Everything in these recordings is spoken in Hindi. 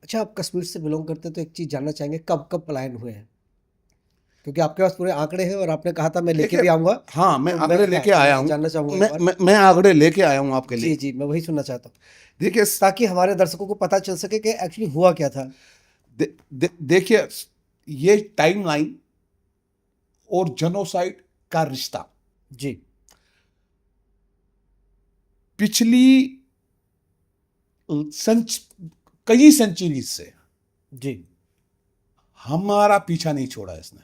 अच्छा, आप कश्मीर से बिलोंग करते हैं तो एक चीज़ जानना चाहेंगे, कब कब पलायन हुए हैं? क्योंकि आपके पास पूरे आंकड़े हैं और आपने कहा था मैं लेके देखिए, भी आऊँगा। हाँ, मैं तो आंकड़े क्या लेके है? आया मैं हूँ। जानना चाहूँगा एक मैं बार। मैं मैं आंकड़े लेके आया हूँ आपके जी, लिए। जी, मैं वही सुनना चाहता हूँ। देखिए, ताकि हमारे दर्शकों को पता चल सके कि एक्चुअली हुआ क्या था? देखिए, ये टाइमलाइन और जेनोसाइड का रिश्ता जी, पिछली संच कई सेंचुरी से जी, हमारा पीछा नहीं छोड़ा इसने।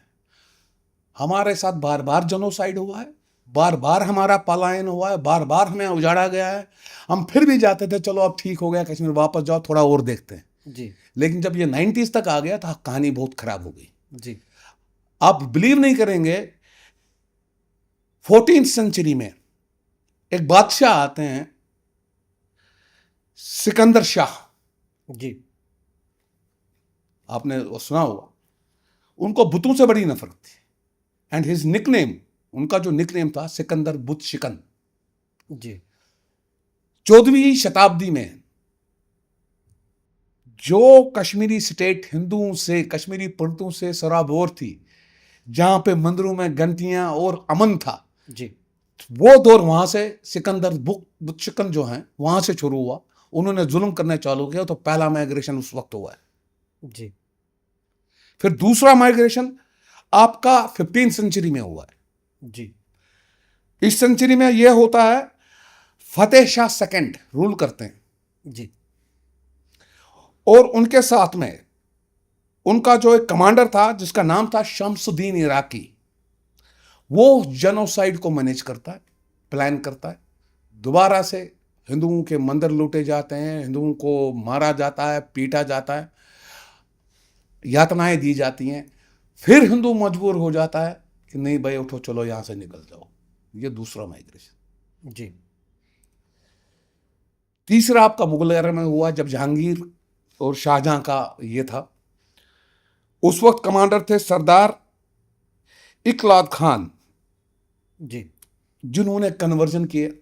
हमारे साथ बार बार जेनोसाइड हुआ है, बार बार हमारा पलायन हुआ है, बार बार हमें उजाड़ा गया है। हम फिर भी जाते थे, चलो अब ठीक हो गया कश्मीर, वापस जाओ थोड़ा और देखते हैं। जी, लेकिन जब ये 90s तक आ गया तो कहानी बहुत खराब हो गई। जी, आप बिलीव नहीं करेंगे, 14th सेंचुरी में एक बादशाह आते हैं, सिकंदर शाह। जी, आपने वो सुना होगा। उनको बुतों से बड़ी नफरत थी, एंड हिज निकनेम, उनका जो निकनेम था, सिकंदर बुत शिकन। जी, 14वीं शताब्दी में जो कश्मीरी स्टेट हिंदुओं से, कश्मीरी पंडितों से सराबोर थी, जहां पे मंदिरों में घंटियां और अमन था, जी, वो दौर वहां से सिकंदर बुत शिकन जो है वहां से शुरू हुआ। उन्होंने जुल्म करने चालू किया, तो पहला माइग्रेशन उस वक्त हुआ है। जी, फिर दूसरा माइग्रेशन आपका 15th सेंचुरी में हुआ है। जी, इस सेंचुरी में यह होता है, फतेह शाह सेकंड रूल करते हैं, जी, और उनके साथ में उनका जो एक कमांडर था जिसका नाम था शम्सुद्दीन इराकी, वो जेनोसाइड को मैनेज करता है, प्लान करता है। दोबारा से हिंदुओं के मंदिर लूटे जाते हैं, हिंदुओं को मारा जाता है, पीटा जाता है, यातनाएं दी जाती हैं। फिर हिंदू मजबूर हो जाता है कि नहीं भाई उठो, चलो यहां से निकल जाओ। ये दूसरा माइग्रेशन। जी, तीसरा आपका मुगल एरा में हुआ, जब जहांगीर और शाहजहां का ये था। उस वक्त कमांडर थे सरदार इकलाद खान, जी, जिन्होंने कन्वर्जन किए,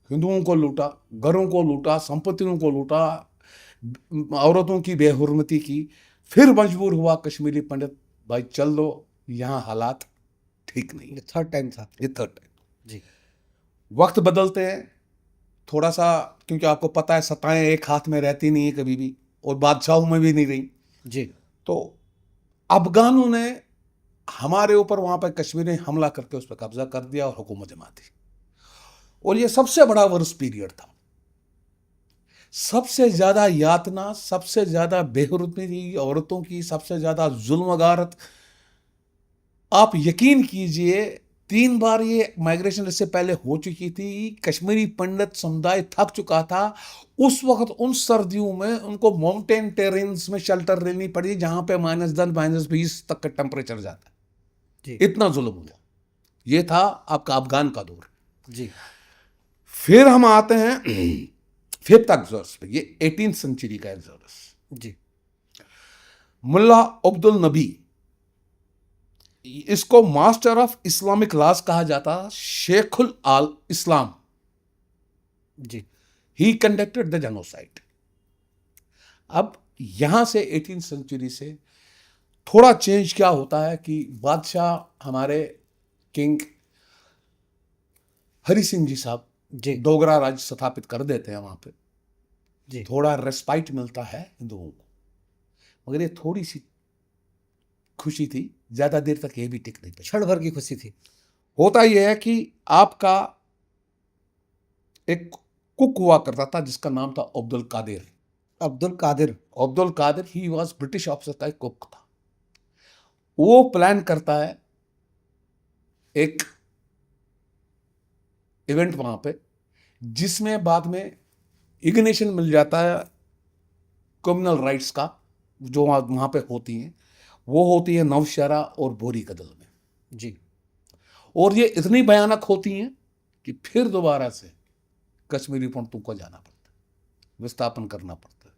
हिंदुओं को लूटा, घरों को लूटा, संपत्तियों को लूटा, औरतों की बेहुरमती की। फिर मजबूर हुआ कश्मीरी पंडित, भाई चल दो, यहां हालात ठीक नहीं ये है। थर्ड टाइम था। ये थर्ड टाइम। जी, वक्त बदलते हैं थोड़ा सा, क्योंकि आपको पता है सत्ताएं एक हाथ में रहती नहीं है कभी भी, और बादशाहों में भी नहीं रही। जी, तो अफगानों ने हमारे ऊपर, वहां पर कश्मीर में हमला करके उस पर कब्जा कर दिया और हुकूमत जमा दी। और ये सबसे बड़ा वर्स्ट पीरियड था। सबसे ज्यादा यातना, सबसे ज्यादा बेहुरमती औरतों की, सबसे ज्यादा जुल्म गारत। आप यकीन कीजिए, 3 बार ये माइग्रेशन इससे पहले हो चुकी थी। कश्मीरी पंडित समुदाय थक चुका था। उस वक्त उन सर्दियों में उनको माउंटेन टेरेन्स में शेल्टर लेनी पड़ी, जहां पे -10 -20 तक का टेम्परेचर जाता जी, है। इतना जुल्म हुआ। ये था आपका अफगान का दौर। जी, फिर हम आते हैं फिफ्थ एक्सॉर्स पे। ये 18th सेंचुरी का एक्सॉर्स। जी, मुल्ला अब्दुल नबी, इसको मास्टर ऑफ इस्लामिक लॉज कहा जाता, शेखुल आल इस्लाम। जी, ही कंडक्टेड द जेनोसाइड। अब यहां से 18th सेंचुरी से थोड़ा चेंज क्या होता है कि बादशाह हमारे किंग हरि सिंह जी साहब जी, डोगरा राज्य स्थापित कर देते हैं वहां पे। जी, थोड़ा रेस्पाइट मिलता है हिंदुओं को, मगर ये थोड़ी सी खुशी थी, ज्यादा देर तक ये भी टिक नहीं पाई। क्षण भर की खुशी थी। होता यह है कि आपका एक कुक हुआ करता था जिसका नाम था अब्दुल कादिर। अब्दुल कादिर। अब्दुल कादिर ही वॉज ब्रिटिश ऑफिसर का एक कुक था। वो प्लान करता है एक इवेंट वहां पे, जिसमें बाद में इग्निशन मिल जाता है कम्युनल राइट्स का, जो वहां पे होती हैं। वो होती है नौशहरा और बोरी कदल में। जी, और ये इतनी भयानक होती हैं कि फिर दोबारा से कश्मीरी पंडितों को जाना पड़ता है, विस्थापन करना पड़ता है।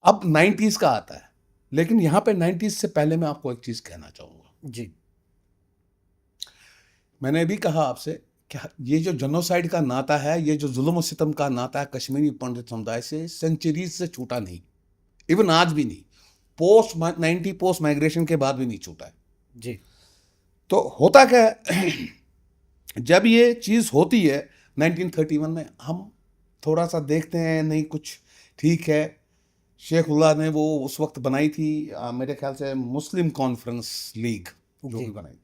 अब 90s का आता है, लेकिन यहां पे 90s से पहले मैं आपको एक चीज कहना चाहूंगा। जी, मैंने भी कहा आपसे क्या ये जो जेनोसाइड का नाता है, ये जो जुल्म सितम का नाता है कश्मीरी पंडित समुदाय से, सेंचुरीज से छूटा नहीं, इवन आज भी नहीं, पोस्ट माइग्रेशन के बाद भी नहीं छूटा है। जी तो होता क्या है, जब ये चीज़ होती है 1931 में, हम थोड़ा सा देखते हैं नहीं कुछ ठीक है। शेखुल्लाह ने वो उस वक्त बनाई थी, मेरे ख्याल से मुस्लिम कॉन्फ्रेंस लीग जो जी भी बनाई थी।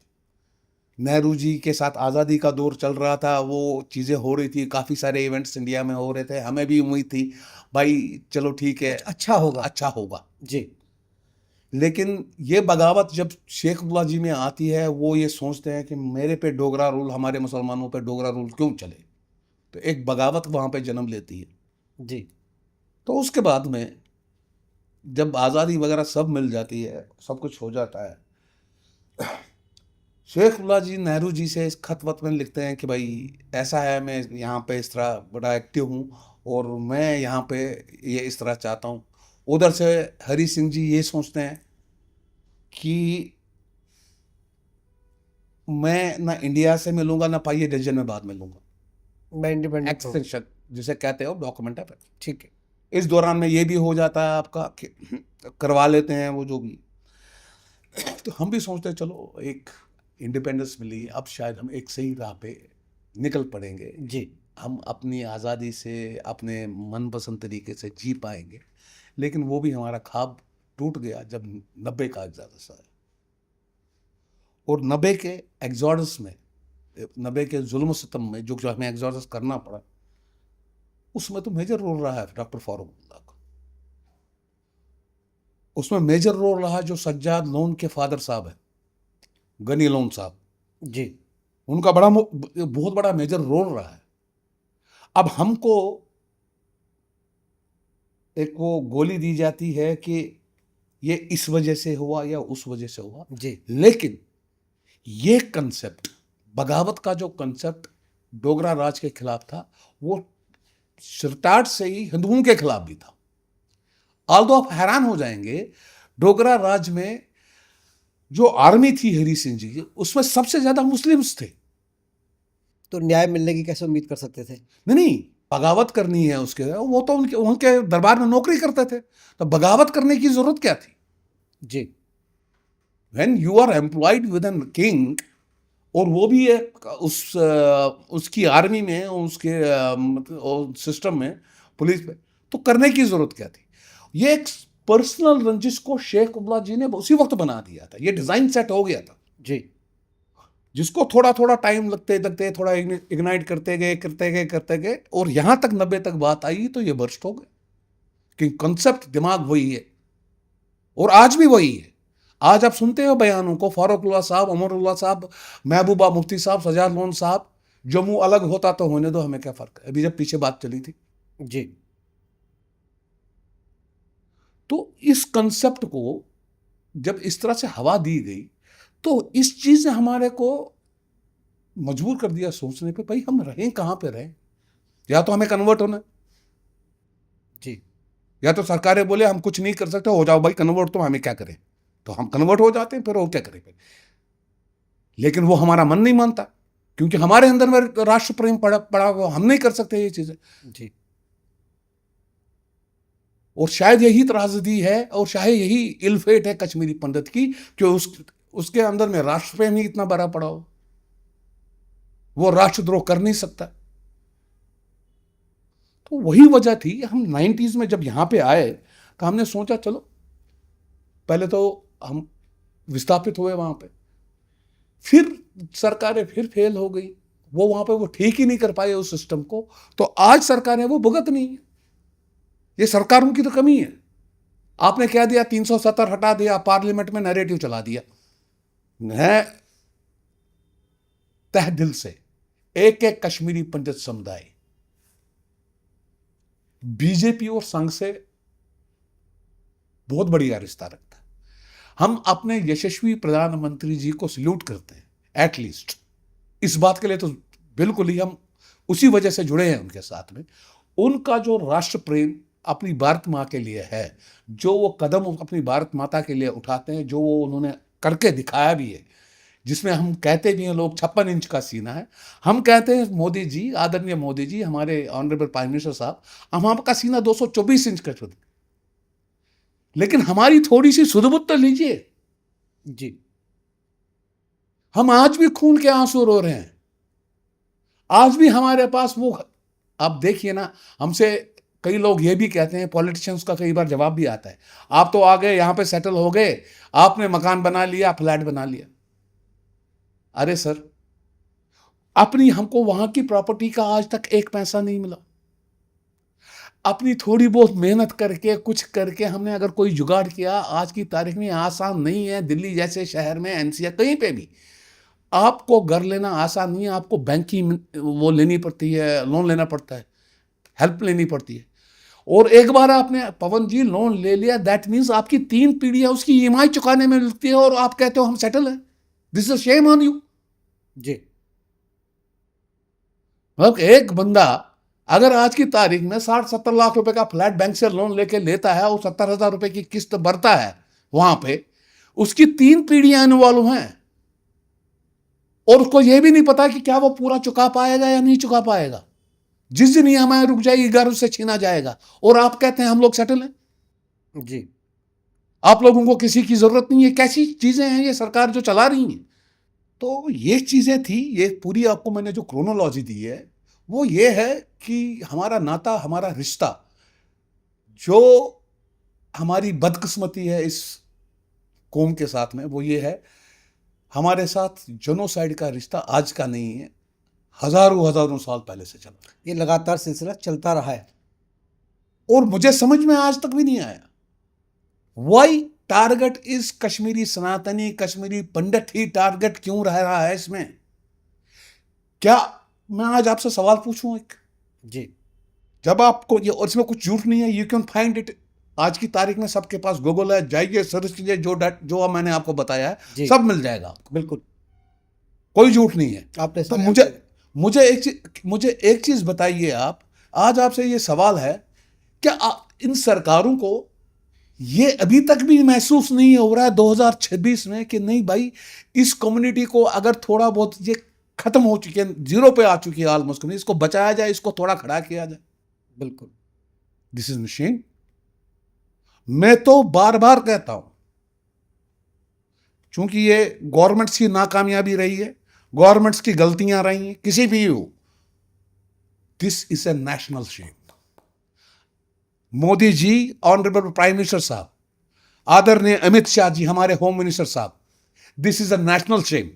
नेहरू जी के साथ आज़ादी का दौर चल रहा था, वो चीज़ें हो रही थी, काफ़ी सारे इवेंट्स इंडिया में हो रहे थे, हमें भी उम्मीद थी भाई चलो ठीक है, कुछ अच्छा होगा। अच्छा होगा। जी लेकिन ये बगावत जब शेखुल्लाह जी में आती है, वो ये सोचते हैं कि मेरे पे डोगरा रूल, हमारे मुसलमानों पे डोगरा रूल क्यों चले, तो एक बगावत वहाँ पे जन्म लेती है। जी तो उसके बाद में जब आज़ादी वगैरह सब मिल जाती है, सब कुछ हो जाता है, शेखुल्लाह जी नेहरू जी से इस खत वत में लिखते हैं कि भाई ऐसा है, मैं यहाँ पे इस तरह बड़ा एक्टिव हूँ और मैं यहाँ पे ये इस तरह चाहता हूँ। उधर से हरी सिंह जी ये सोचते हैं कि मैं ना इंडिया से मिलूंगा ना पाइए डिसीजन में बाद मिलूंगा, मैं इंडिपेंडेंट हूँ। एक्सटेंशन जिसे कहते हो, डॉक्यूमेंट है। ठीक है। इस दौरान में ये भी हो जाता है आपका कि करवा लेते हैं वो जो भी। तो हम भी सोचते हैं चलो एक इंडिपेंडेंस मिली, अब शायद हम एक सही राह पे निकल पड़ेंगे, जी हम अपनी आज़ादी से अपने मनपसंद तरीके से जी पाएंगे। लेकिन वो भी हमारा ख्वाब टूट गया जब 90 का एग्जॉडस आया। और 90 के एग्जॉडस में, 90 के जुल्म सितम में जो हमें एग्जॉडस करना पड़ा, उसमें तो मेजर रोल रहा है डॉक्टर फारूक का। उसमें मेजर रोल रहा जो सज्जाद लोन के फादर साहब है, गनी लोन साहब, जी उनका बहुत बड़ा मेजर रोल रहा है। अब हमको एक वो गोली दी जाती है कि ये इस वजह से हुआ या उस वजह से हुआ, जी लेकिन ये कंसेप्ट, बगावत का जो कंसेप्ट डोगरा राज के खिलाफ था, वो स्टार्ट से ही हिंदुओं के खिलाफ भी था। आल्दो आप हैरान हो जाएंगे, डोगरा राज में जो आर्मी थी हरी सिंह जी की, उसमें सबसे ज्यादा मुस्लिम्स थे। तो न्याय मिलने की कैसे उम्मीद कर सकते थे? नहीं, बगावत करनी है उसके, वो तो उनके उनके दरबार में नौकरी करते थे, तो बगावत करने की जरूरत क्या थी? जी when you are employed with an king, और वो भी एक उसकी आर्मी में, उसके सिस्टम में, पुलिस में, तो करने की जरूरत क्या थी? ये एक पर्सनल रंजिश को शेख उबला जी ने उसी वक्त बना दिया था, ये डिजाइन सेट हो गया था, जी जिसको थोड़ा थोड़ा टाइम लगते लगते थोड़ा इग्नाइट करते गए और यहां तक 90 तक बात आई तो ये बर्स्ट हो गए कि कंसेप्ट दिमाग वही है और आज भी वही है। आज आप सुनते हो बयानों को, फारूकुल्लाह साहब, उमरुल्लाह साहब, महबूबा मुफ्ती साहब, सजाद लोन साहब, जम्मू अलग होता तो होने दो, हमें क्या फर्क है, अभी जब पीछे बात चली थी। जी तो इस कंसेप्ट को जब इस तरह से हवा दी गई, तो इस चीज ने हमारे को मजबूर कर दिया सोचने पे, भाई हम रहें कहां पे रहें? या तो हमें कन्वर्ट होना, जी या तो सरकारें बोले हम कुछ नहीं कर सकते, हो जाओ भाई कन्वर्ट, तो हमें क्या करें? तो हम कन्वर्ट हो जाते हैं, फिर वो क्या करें फिर? लेकिन वो हमारा मन नहीं मानता, क्योंकि हमारे अंदर में राष्ट्र प्रेम पड़ा हुआ, हम नहीं कर सकते ये चीजें। जी और शायद यही त्रासदी है और शायद यही इलफेट है कश्मीरी पंडित की, कि उसके अंदर में राष्ट्र प्रेम ही इतना भरा पड़ा हो, वो राष्ट्रद्रोह कर नहीं सकता। तो वही वजह थी, हम 90s में जब यहां पे आए तो हमने सोचा चलो पहले तो हम विस्थापित हुए वहां पे, फिर सरकारें फिर फेल हो गई, वो वहां पे वो ठीक ही नहीं कर पाए उस सिस्टम को, तो आज सरकारें वो भुगत नहीं है। ये सरकारों की तो कमी है। आपने क्या दिया, 370 हटा दिया, पार्लियामेंट में नैरेटिव चला दिया, है तह दिल से एक एक कश्मीरी पंडित समुदाय बीजेपी और संघ से बहुत बढ़िया रिश्ता रखता है। हम अपने यशस्वी प्रधानमंत्री जी को सल्यूट करते हैं एटलीस्ट, इस बात के लिए तो बिल्कुल ही हम उसी वजह से जुड़े हैं उनके साथ में। उनका जो राष्ट्र प्रेम अपनी भारत माँ के लिए है, जो वो कदम अपनी भारत माता के लिए उठाते हैं, जो वो उन्होंने करके दिखाया भी है जिसमें हम कहते भी हैं लोग 56 इंच का सीना है। हम कहते हैं मोदी जी, आदरणीय मोदी जी, हमारे ऑनरेबल प्राइम मिनिस्टर साहब, हम आपका सीना 224 इंच का शुद्ध, लेकिन हमारी थोड़ी सी सुध-बुध तो लीजिए। जी। हम आज भी खून के आंसू रो रहे हैं। आज भी हमारे पास वो, आप देखिए ना, हमसे कई लोग ये भी कहते हैं, पॉलिटिशियंस का कई बार जवाब भी आता है, आप तो आ गए यहाँ पे सेटल हो गए, आपने मकान बना लिया, फ्लैट बना लिया। अरे सर, अपनी हमको वहां की प्रॉपर्टी का आज तक एक पैसा नहीं मिला। अपनी थोड़ी बहुत मेहनत करके कुछ करके हमने अगर कोई जुगाड़ किया, आज की तारीख में आसान नहीं है। दिल्ली जैसे शहर में, एनसीआर, कहीं पे भी आपको घर लेना आसान नहीं है। आपको बैंक की वो लेनी पड़ती है, लोन लेना पड़ता है, हेल्प लेनी पड़ती है। और एक बार आपने पवन जी लोन ले लिया, दैट मीन्स आपकी 3 पीढ़ियां उसकी ईएमआई चुकाने में लगती है, और आप कहते हो हम सेटल हैं। This is shame on you. जी। मतलब एक बंदा अगर आज की तारीख में 60-70 लाख रुपए का फ्लैट बैंक से लोन लेके लेता है और 70,000 रुपए की किस्त भरता है, वहां पे उसकी 3 पीढ़ियां इन्वॉल्व हैं, और उसको यह भी नहीं पता कि क्या वो पूरा चुका पाएगा या नहीं चुका पाएगा। जिस दिन ईएमआई रुक जाएगी, घर उससे छीना जाएगा, और आप कहते हैं हम लोग सेटल हैं। जी। आप लोगों को किसी की जरूरत नहीं है। कैसी चीजें हैं ये सरकार जो चला रही है? तो ये चीजें थी। ये पूरी आपको मैंने जो क्रोनोलॉजी दी है वो ये है कि हमारा नाता, हमारा रिश्ता, जो हमारी बदकिस्मती है इस कौम के साथ में, वो ये है, हमारे साथ जेनोसाइड का रिश्ता आज का नहीं है, हजारों हजारों साल पहले से चला। ये लगातार सिलसिला चलता रहा है। और मुझे समझ में आज तक भी नहीं आया वाई टारगेट इस कश्मीरी सनातनी, कश्मीरी पंडित ही टारगेट क्यों रह रहा है इसमें। क्या मैं आज आपसे सवाल पूछूं एक? जी। जब आपको ये, और इसमें कुछ झूठ नहीं है, यू कैन फाइंड इट। आज की तारीख में सबके पास गूगल है, जाइए सर्च कीजिए, जो मैंने आपको बताया है जी। सब मिल जाएगा आपको। बिल्कुल। कोई झूठ नहीं है। आपने तो सारे मुझे एक चीज बताइए आप, आज आपसे ये सवाल है, क्या इन सरकारों को ये अभी तक भी महसूस नहीं हो रहा है 2026 में कि नहीं भाई, इस कम्युनिटी को अगर थोड़ा बहुत, ये खत्म हो चुकी है, जीरो पे आ चुकी है ऑलमोस्ट, इसको बचाया जाए, इसको थोड़ा खड़ा किया जाए। बिल्कुल। This is machine. मैं तो बार बार कहता हूं, चूंकि ये गवर्नमेंट्स की नाकामयाबी रही है, गवर्नमेंट्स की गलतियां रही हैं, किसी भी हो, this is a national shame. Modi ji, honourable prime minister साहब, आदरणीय अमित शाह जी, हमारे होम मिनिस्टर साहब, this is a national shame.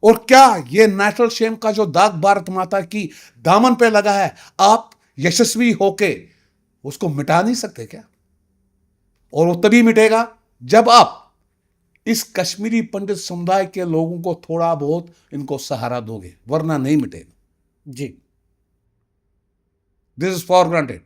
और क्या ये नेशनल शेम का जो दाग भारत माता की दामन पे लगा है, आप यशस्वी होके उसको मिटा नहीं सकते क्या? और वो तभी मिटेगा जब आप इस कश्मीरी पंडित समुदाय के लोगों को थोड़ा बहुत इनको सहारा दोगे, वरना नहीं मिटेगा। जी। This is for granted.